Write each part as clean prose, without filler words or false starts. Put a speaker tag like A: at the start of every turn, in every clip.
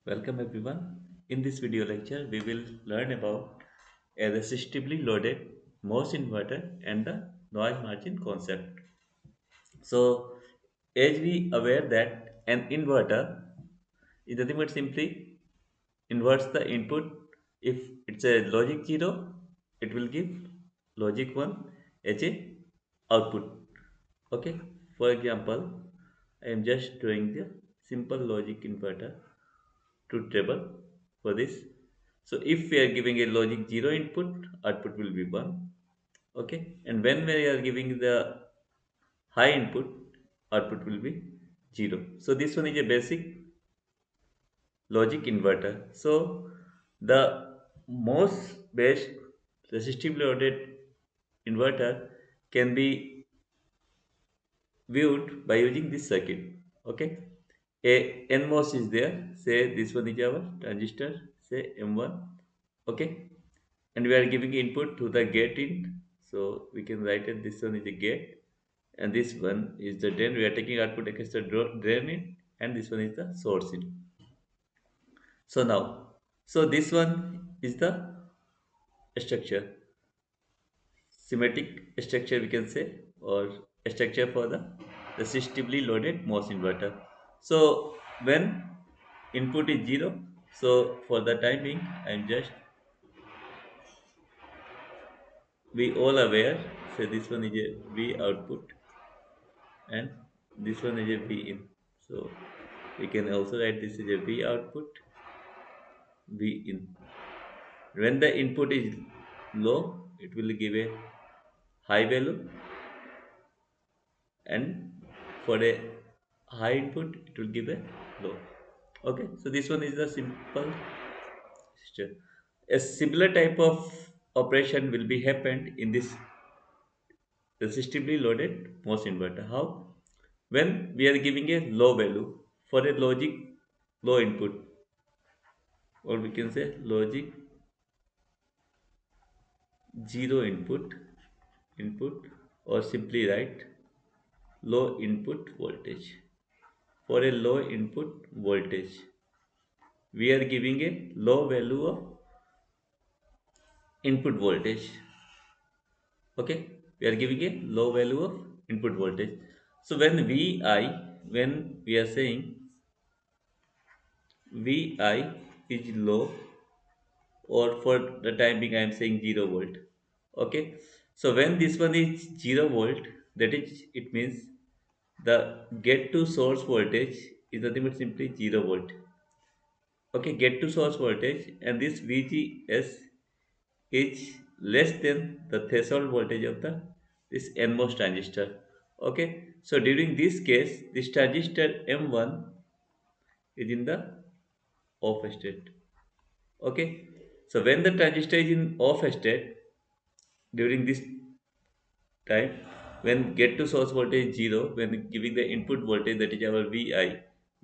A: Welcome everyone. In this video lecture, we will learn about a resistively loaded MOS inverter and the noise margin concept. So, as we aware that an inverter is nothing but simply inverts the input. If it's a logic 0, it will give logic 1 as a output. Okay. For example, I am just drawing the simple logic inverter truth table for this. So if we are giving a logic 0 input, output will be 1. Okay. And when we are giving the high input, output will be 0. So this one is a basic logic inverter. So the most best resistive loaded inverter can be viewed by using this circuit. Okay. A NMOS is there. Say this one is our transistor. Say M1. Okay, and we are giving input to the gate in, so we can write it this one is the gate and this one is the drain. We are taking output against the drain in, and this one is the source in. So now, so this one is the structure, schematic structure we can say, or a structure for the resistively loaded MOS inverter. So when input is 0, so for the time being I'm just, we all aware, so this one is a V output and this one is a V in. So we can also write this is a V output, V in. When the input is low, it will give a high value, and for a high input, it will give a low. Okay, so this one is the simple system. A similar type of operation will be happened in this resistively loaded MOS inverter. How? When we are giving a low value for a logic low input, or we can say logic 0 input, or simply write low input voltage. For a low input voltage, we are giving a low value of input voltage. Okay, we are giving a low value of input voltage. So when when we are saying vi is low, or for the time being I am saying 0 volt. Okay, so when this one is 0 volt, that is, it means the get to source voltage is nothing but simply 0 volt. Okay, get to source voltage, and this VGS is less than the threshold voltage of the this NMOS transistor. Okay, so during this case, this transistor M1 is in the off state. Okay, so when the transistor is in off state, during this time, when get to source voltage 0, when giving the input voltage, that is our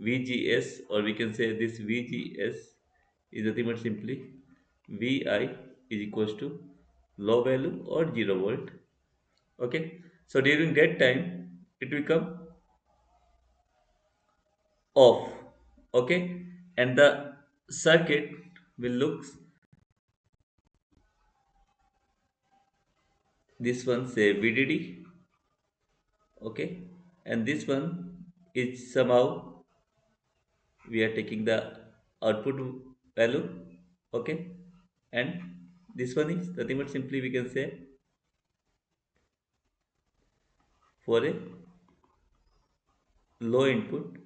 A: VGS, or we can say this VGS is nothing but simply VI is equals to low value or 0 volt. Okay, so during that time it will come off. Okay, and the circuit will look this one, say VDD. Okay, and this one is somehow we are taking the output value. Okay, and this one is nothing but simply we can say for a low input.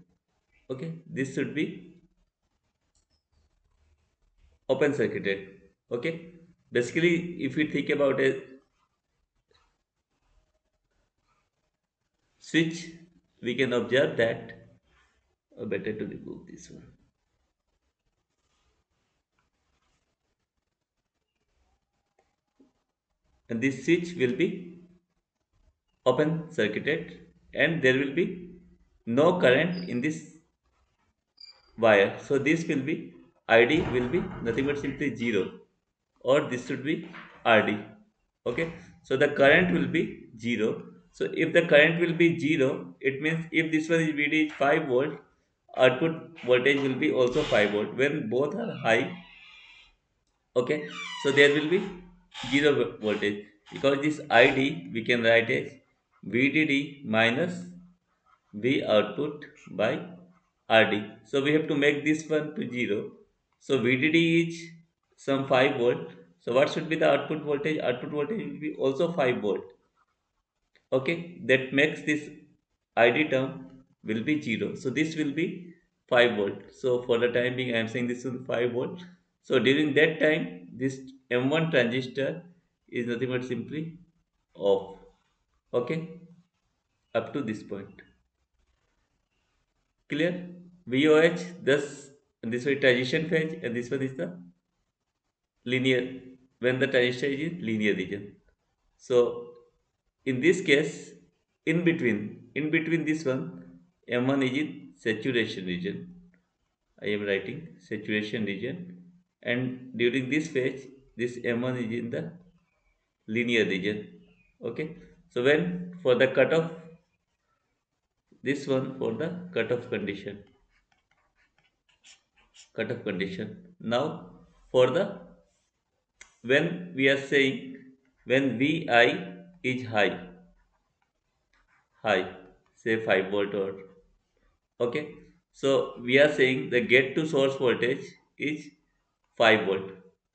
A: Okay, this should be open circuited. Okay, basically if we think about a switch, we can observe that, better to remove this one, and this switch will be open circuited, and there will be no current in this wire. So this will be, id will be nothing but simply 0, or this should be rd. Okay, so the current will be 0. So if the current will be 0, it means if this one is vd is 5 volt, output voltage will be also 5 volt. When both are high, okay, so there will be zero voltage, because this id we can write as vdd minus v output by rd. So we have to make this one to zero. So vdd is some 5 volt. So what should be the output voltage? Output voltage will be also 5 volt. Okay, that makes this id term will be 0. So this will be 5 volt. So for the time being I am saying this is 5 volt. So during that time this m1 transistor is nothing but simply off. Okay, up to this point. Clear? voh, thus this way transition phase, and this one is the linear, when the transistor is in linear region. So in this case, in between this one, m1 is in saturation region. I am writing saturation region, and during this phase this m1 is in the linear region. Okay, so when for the cutoff, this one for the cutoff condition. Now for the, when we are saying, when vi is high, say 5 volt, or okay, so we are saying the gate to source voltage is 5 volt.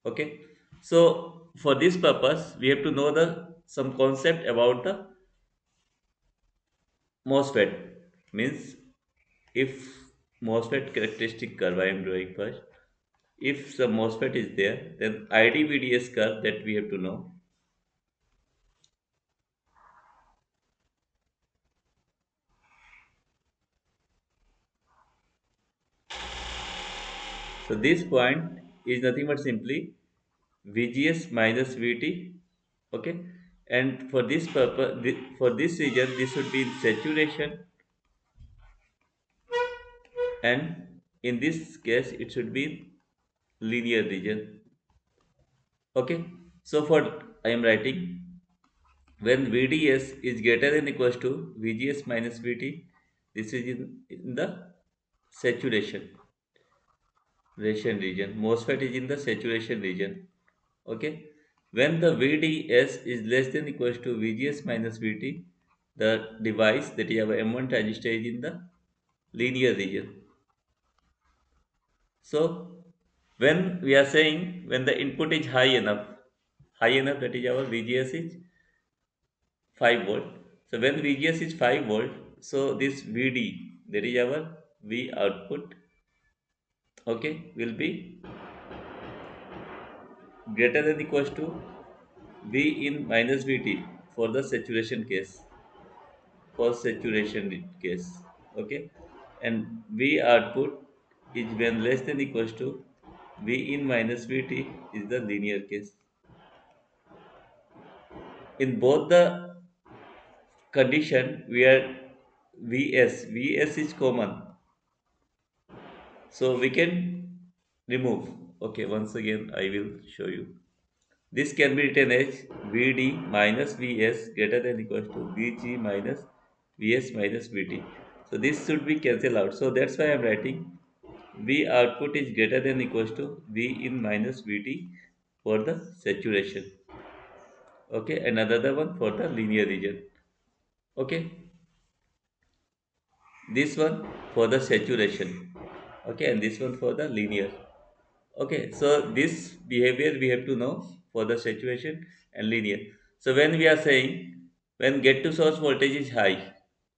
A: Okay, so for this purpose we have to know the some concept about the MOSFET. Means, if MOSFET characteristic curve I am drawing first, if the MOSFET is there, then IDVDS curve that we have to know. So this point is nothing but simply VGS minus VT. Okay, and for this purpose, for this region, this should be in saturation, and in this case, it should be in linear region. Okay, so for I am writing, when VDS is greater than equals to VGS minus VT, this is in the saturation ration region. MOSFET is in the saturation region. Okay, when the VDS is less than equals to VGS minus VT, the device, that is our M1 transistor, is in the linear region. So when we are saying, when the input is high enough, that is our VGS is 5 volt. So when VGS is 5 volt, so this VD, that is our V output, okay, will be greater than equals to V in minus VT for the saturation case, for saturation case. Okay, and V output is when less than equals to V in minus VT is the linear case. In both the condition we are Vs is common, so we can remove. Okay, once again I will show you. This can be written as Vd minus Vs greater than equals to Vg minus Vs minus Vt. So this should be cancelled out. So that's why I am writing V output is greater than equals to V in minus Vt for the saturation. Okay, and another one for the linear region. Okay, this one for the saturation. Okay, and this one for the linear. Okay, so this behavior we have to know for the saturation and linear. So when we are saying, when get to source voltage is high,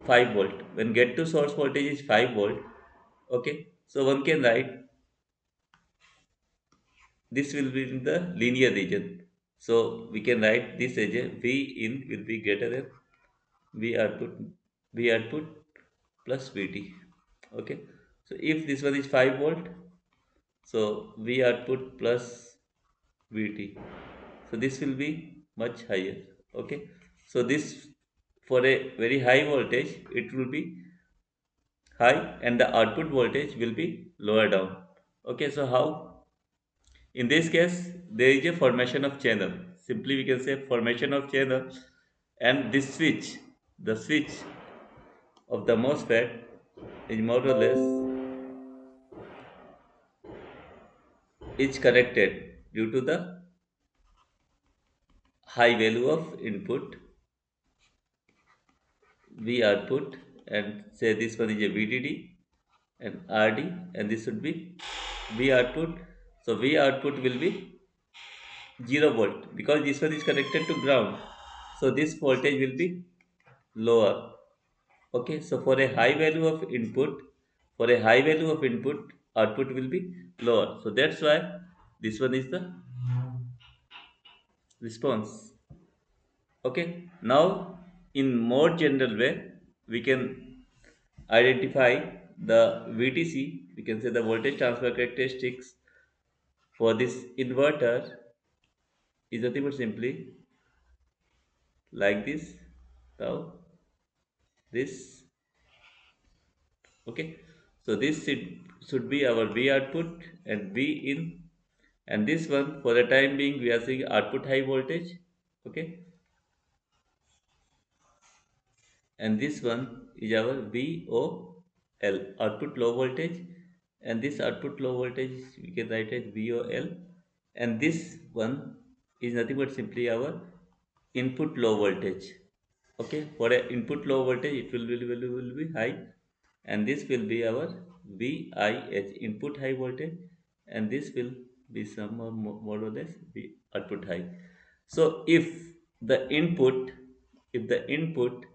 A: 5 volt, when get to source voltage is 5 volt, okay, so one can write this will be in the linear region. So we can write this as a V in will be greater than V output, V output plus Vt. Okay, so if this one is 5 volt, so V output plus Vt. So this will be much higher. Okay, so this, for a very high voltage it will be high, and the output voltage will be lower down. Okay, so how? In this case there is a formation of channel. Simply we can say formation of channel, and this switch, the switch of the MOSFET is more or less is connected due to the high value of input V output, and say this one is a VDD and RD, and this would be V output. So V output will be 0 volt because this one is connected to ground. So this voltage will be lower. Okay, so for a high value of input, output will be lower. So that's why this one is the response. Okay, now in more general way, we can identify the VTC, we can say the voltage transfer characteristics for this inverter is nothing but simply like this. Now this, okay. So this should be our V output and V in, and this one for the time being we are seeing output high voltage, okay, and this one is our VOL, output low voltage, and this output low voltage we can write as VOL, and this one is nothing but simply our input low voltage. Okay, for a input low voltage it will be high, and this will be our VIH, input high voltage, and this will be some more or less be output high. So the input if the input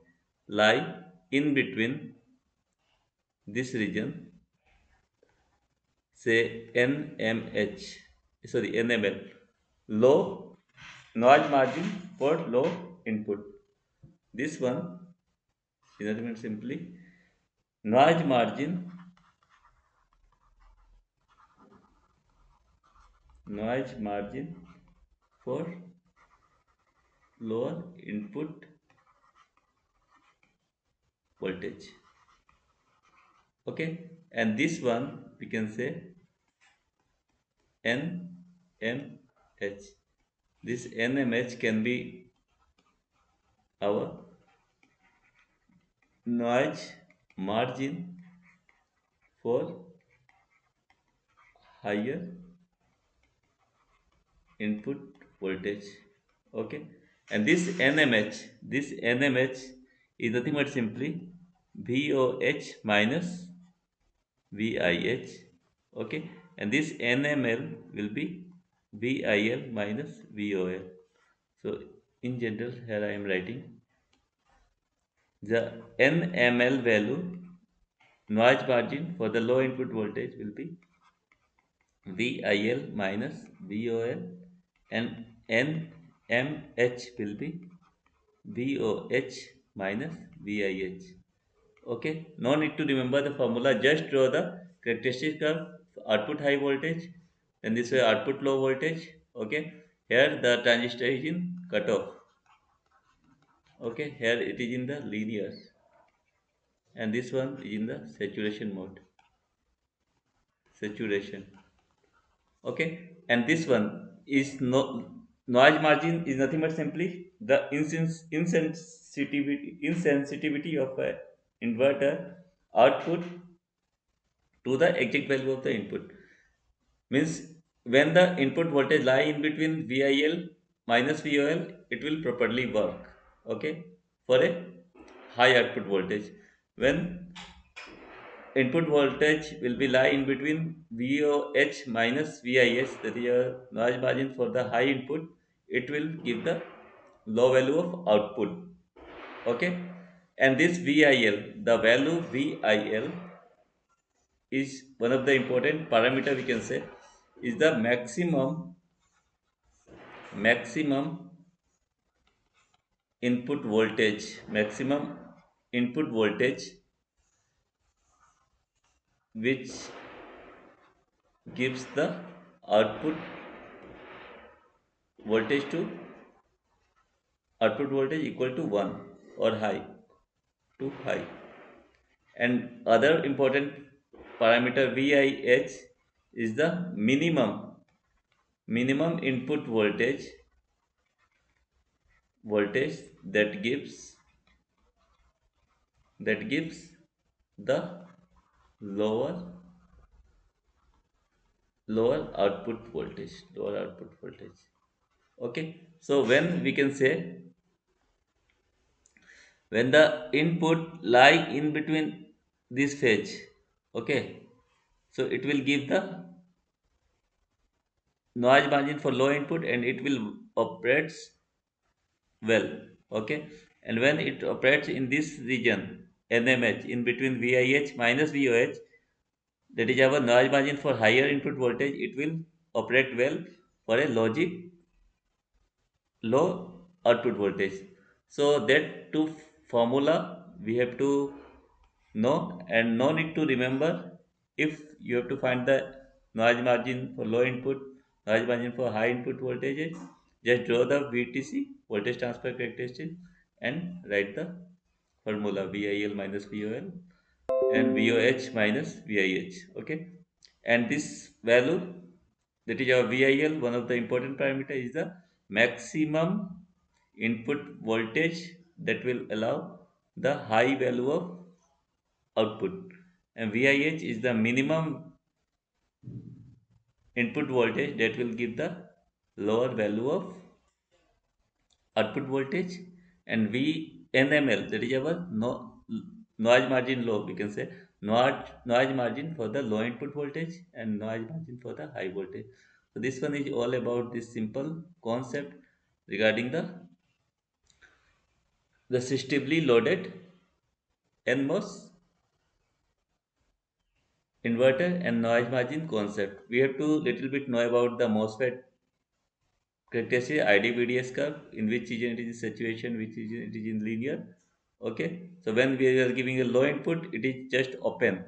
A: lie in between this region, say NMH, sorry, NML, low noise margin for low input, this one is nothing but simply noise margin, noise margin for lower input voltage. Okay, and this one we can say NMH. This NMH can be our noise margin for higher input voltage. Okay, and this NMH is nothing but simply VOH minus VIH. Okay, and this NML will be VIL minus VOL. So in general here I am writing the NML value, noise margin for the low input voltage, will be VIL minus VOL, and NMH will be VOH minus VIH. Okay, no need to remember the formula, just draw the characteristic of output high voltage, then this way output low voltage. Okay, here the transistor is in cutoff. Okay, here it is in the linear, and this one is in the saturation mode. Saturation. Okay, and this one is no noise margin is nothing but simply the insensitivity of a inverter output to the exact value of the input. Means when the input voltage lie in between VIL minus VOL, it will properly work. Okay, for a high output voltage, when input voltage will be lie in between VOH minus VIS, that is a noise margin for the high input, it will give the low value of output. Okay, and this VIL, the value VIL is one of the important parameter, we can say, is the maximum maximum input voltage which gives the output voltage to output voltage equal to 1 or high, to high. And other important parameter VIH is the minimum input voltage that gives the lower lower output voltage. Okay, so when we can say, when the input lie in between this phase, okay, so it will give the noise margin for low input and it will operates well. Okay, and when it operates in this region nmh in between vih minus voh, that is our noise margin for higher input voltage, it will operate well for a logic low output voltage. So that two formula we have to know, and no need to remember. If you have to find the noise margin for low input, noise margin for high input voltages, just draw the VTC, voltage transfer characteristic, and write the formula VIL minus VOL and VOH minus VIH. Okay, and this value, that is our VIL, one of the important parameter, is the maximum input voltage that will allow the high value of output, and VIH is the minimum input voltage that will give the lower value of output voltage. And VNML, that is our noise margin low, we can say noise margin for the low input voltage and noise margin for the high voltage. So this one is all about this simple concept regarding the resistively loaded NMOS inverter and noise margin concept. We have to little bit know about the MOSFET characteristic IDVDS curve, in which region it is in saturation, which region it is in linear. Okay, so when we are giving a low input, it is just open.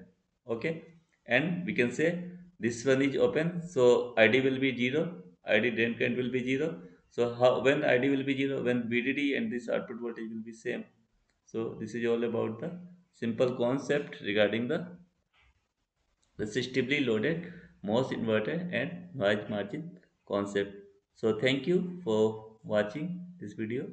A: Okay, and we can say this one is open, so ID will be zero, ID drain current will be zero. So how, when ID will be zero, when VDD and this output voltage will be same. So this is all about the simple concept regarding the resistively loaded MOS inverter and noise margin concept. So thank you for watching this video.